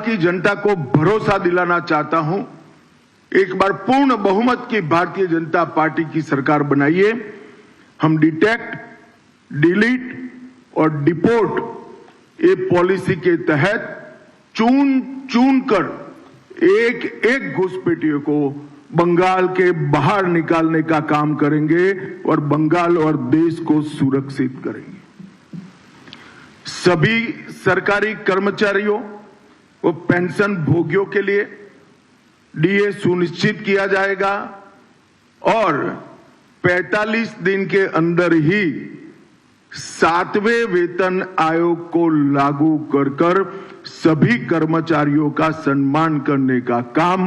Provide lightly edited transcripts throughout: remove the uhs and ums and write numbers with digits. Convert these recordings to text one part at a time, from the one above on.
की जनता को भरोसा दिलाना चाहता हूं, एक बार पूर्ण बहुमत की भारतीय जनता पार्टी की सरकार बनाइए। हम डिटेक्ट, डिलीट और डिपोर्ट ये पॉलिसी के तहत चुन कर एक एक घुसपैठियों को बंगाल के बाहर निकालने का काम करेंगे और बंगाल और देश को सुरक्षित करेंगे। सभी सरकारी कर्मचारियों व पेंशन भोगियों के लिए डीए सुनिश्चित किया जाएगा और 45 दिन के अंदर ही 7वें वेतन आयोग को लागू कर सभी कर्मचारियों का सम्मान करने का काम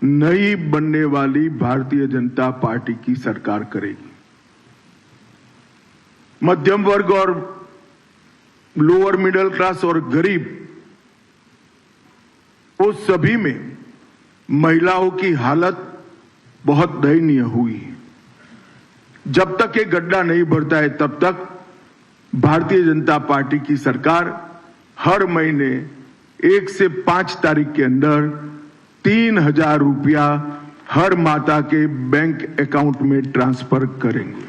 नई बनने वाली भारतीय जनता पार्टी की सरकार करेगी। मध्यम वर्ग और लोअर मिडिल क्लास और गरीब, वो सभी में महिलाओं की हालत बहुत दयनीय हुई है। जब तक ये गड्ढा नहीं भरता है तब तक भारतीय जनता पार्टी की सरकार हर महीने 1 से 5 तारीख के अंदर 3,000 रुपया हर माता के बैंक अकाउंट में ट्रांसफर करेंगे।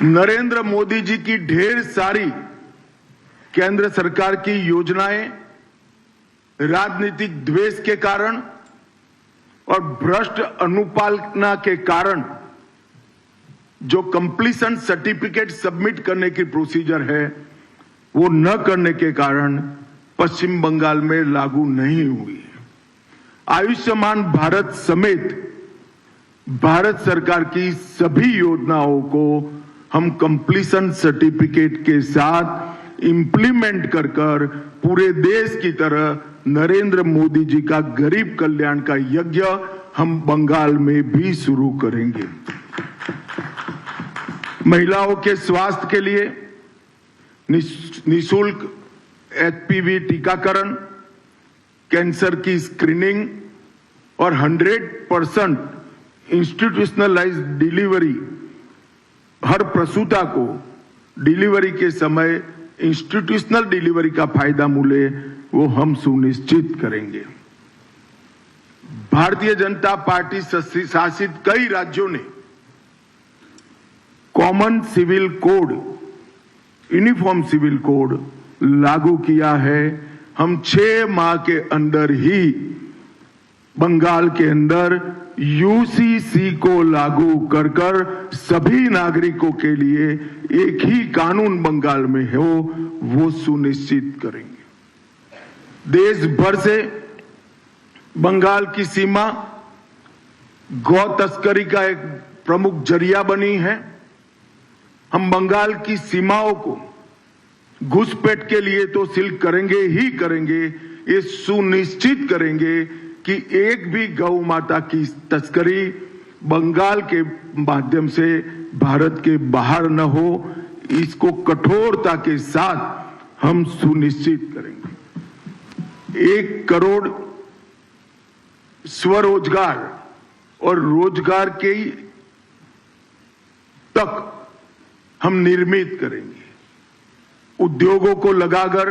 नरेंद्र मोदी जी की ढेर सारी केंद्र सरकार की योजनाएं राजनीतिक द्वेष के कारण और भ्रष्ट अनुपालना के कारण जो कंप्लीशन सर्टिफिकेट सबमिट करने की प्रोसीजर है वो न करने के कारण पश्चिम बंगाल में लागू नहीं हुई। आयुष्मान भारत समेत भारत सरकार की सभी योजनाओं को हम कंप्लीशन सर्टिफिकेट के साथ इंप्लीमेंट कर पूरे देश की तरह नरेंद्र मोदी जी का गरीब कल्याण का यज्ञ हम बंगाल में भी शुरू करेंगे। महिलाओं के स्वास्थ्य के लिए निःशुल्क एचपीवी टीकाकरण, कैंसर की स्क्रीनिंग और 100% इंस्टीट्यूशनलाइज्ड डिलीवरी, हर प्रसूता को डिलीवरी के समय इंस्टीट्यूशनल डिलीवरी का फायदा मिले वो हम सुनिश्चित करेंगे। भारतीय जनता पार्टी शासित कई राज्यों ने common civil code, uniform civil code लागू किया है। हम 6 माह के अंदर ही बंगाल के अंदर यूसीसी को लागू कर सभी नागरिकों के लिए एक ही कानून बंगाल में हो वो सुनिश्चित करेंगे। देश भर से बंगाल की सीमा गौ तस्करी का एक प्रमुख जरिया बनी है। हम बंगाल की सीमाओं को घुसपैठ के लिए तो सील करेंगे ही करेंगे, ये सुनिश्चित करेंगे कि एक भी गौ माता की तस्करी बंगाल के माध्यम से भारत के बाहर न हो। इसको कठोरता के साथ हम सुनिश्चित करेंगे। 1 करोड़ स्वरोजगार और रोजगार के तक हम निर्मित करेंगे। उद्योगों को लगाकर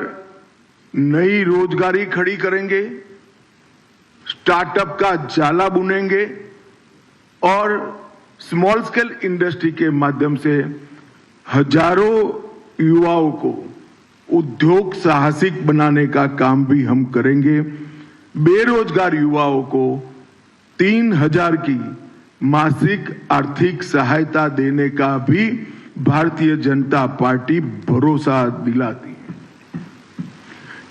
नई रोजगारी खड़ी करेंगे, स्टार्टअप का जाला बुनेंगे और स्मॉल स्केल इंडस्ट्री के माध्यम से हजारों युवाओं को उद्योग साहसिक बनाने का काम भी हम करेंगे। बेरोजगार युवाओं को 3,000 की मासिक आर्थिक सहायता देने का भी भारतीय जनता पार्टी भरोसा दिलाती है।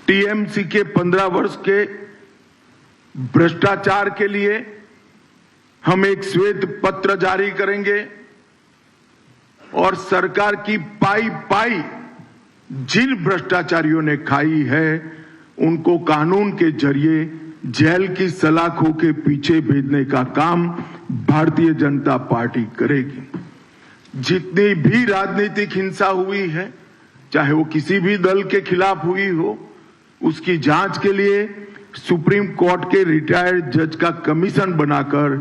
टीएमसी के 15 वर्ष के भ्रष्टाचार के लिए हम एक श्वेत पत्र जारी करेंगे और सरकार की पाई जिन भ्रष्टाचारियों ने खाई है उनको कानून के जरिए जेल की सलाखों के पीछे भेजने का काम भारतीय जनता पार्टी करेगी। जितनी भी राजनीतिक हिंसा हुई है, चाहे वो किसी भी दल के खिलाफ हुई हो, उसकी जांच के लिए सुप्रीम कोर्ट के रिटायर्ड जज का कमीशन बनाकर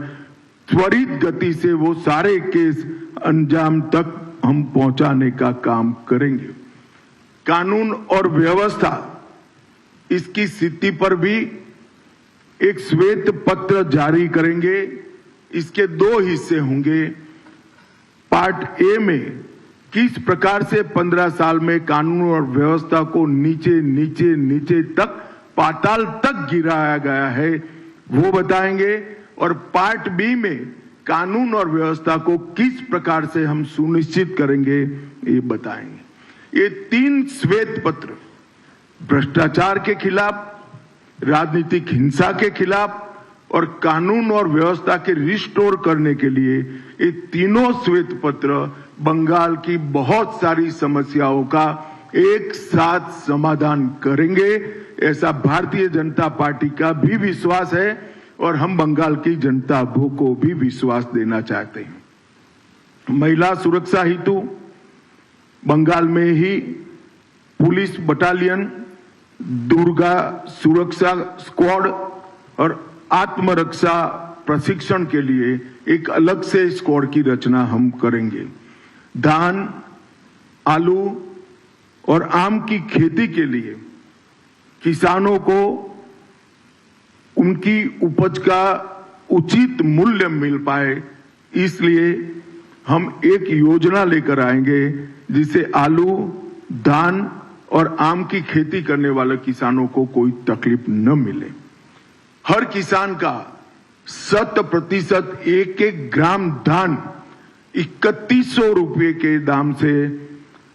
त्वरित गति से वो सारे केस अंजाम तक हम पहुंचाने का काम करेंगे। कानून और व्यवस्था इसकी स्थिति पर भी एक श्वेत पत्र जारी करेंगे। इसके 2 हिस्से होंगे। पार्ट ए में किस प्रकार से 15 साल में कानून और व्यवस्था को नीचे नीचे नीचे तक पाताल तक गिराया गया है वो बताएंगे, और पार्ट बी में कानून और व्यवस्था को किस प्रकार से हम सुनिश्चित करेंगे ये बताएंगे। ये 3 श्वेत पत्र भ्रष्टाचार के खिलाफ, राजनीतिक हिंसा के खिलाफ और कानून और व्यवस्था के रिस्टोर करने के लिए ये तीनों श्वेत पत्र बंगाल की बहुत सारी समस्याओं का एक साथ समाधान करेंगे, ऐसा भारतीय जनता पार्टी का भी विश्वास है और हम बंगाल की जनता को भी विश्वास देना चाहते हैं। महिला सुरक्षा हेतु बंगाल में ही पुलिस बटालियन, दुर्गा सुरक्षा स्क्वाड और आत्मरक्षा प्रशिक्षण के लिए एक अलग से स्क्वाड की रचना हम करेंगे। धान, आलू और आम की खेती के लिए किसानों को उनकी उपज का उचित मूल्य मिल पाए, इसलिए हम एक योजना लेकर आएंगे जिससे आलू, धान और आम की खेती करने वाले किसानों को कोई तकलीफ न मिले। हर किसान का 100% एक ग्राम धान 3100 रुपये के दाम से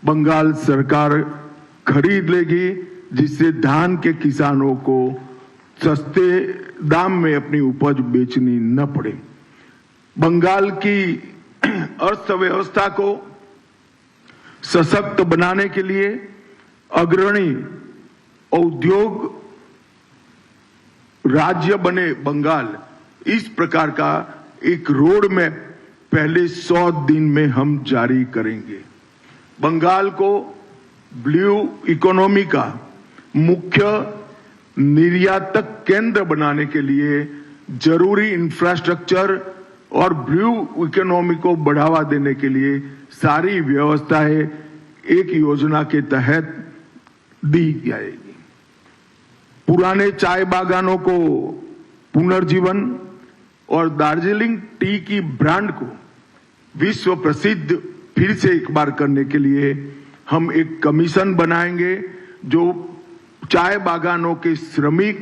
बंगाल सरकार खरीद लेगी, जिससे धान के किसानों को सस्ते दाम में अपनी उपज बेचनी न पड़े। बंगाल की अर्थव्यवस्था को सशक्त बनाने के लिए अग्रणी औद्योग राज्य बने बंगाल, इस प्रकार का एक रोड मैप पहले 100 दिन में हम जारी करेंगे। बंगाल को ब्लू इकोनॉमी का मुख्य निर्यातक केंद्र बनाने के लिए जरूरी इंफ्रास्ट्रक्चर और ब्लू इकोनॉमी को बढ़ावा देने के लिए सारी व्यवस्थाएं एक योजना के तहत दी जाएगी। पुराने चाय बागानों को पुनर्जीवन और दार्जिलिंग टी की ब्रांड को विश्व प्रसिद्ध फिर से एक बार करने के लिए हम एक कमीशन बनाएंगे जो चाय बागानों के श्रमिक,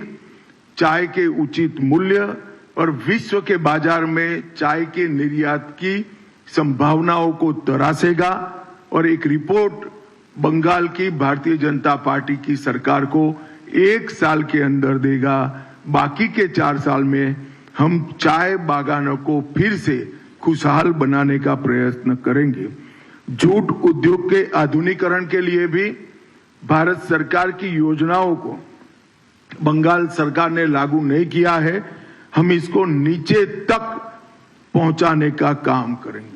चाय के उचित मूल्य और विश्व के बाजार में चाय के निर्यात की संभावनाओं को तरासेगा और एक रिपोर्ट बंगाल की भारतीय जनता पार्टी की सरकार को 1 साल के अंदर देगा। बाकी के 4 साल में हम चाय बागानों को फिर से खुशहाल बनाने का प्रयत्न करेंगे। जूट उद्योग के आधुनिकीकरण के लिए भी भारत सरकार की योजनाओं को बंगाल सरकार ने लागू नहीं किया है, हम इसको नीचे तक पहुंचाने का काम करेंगे।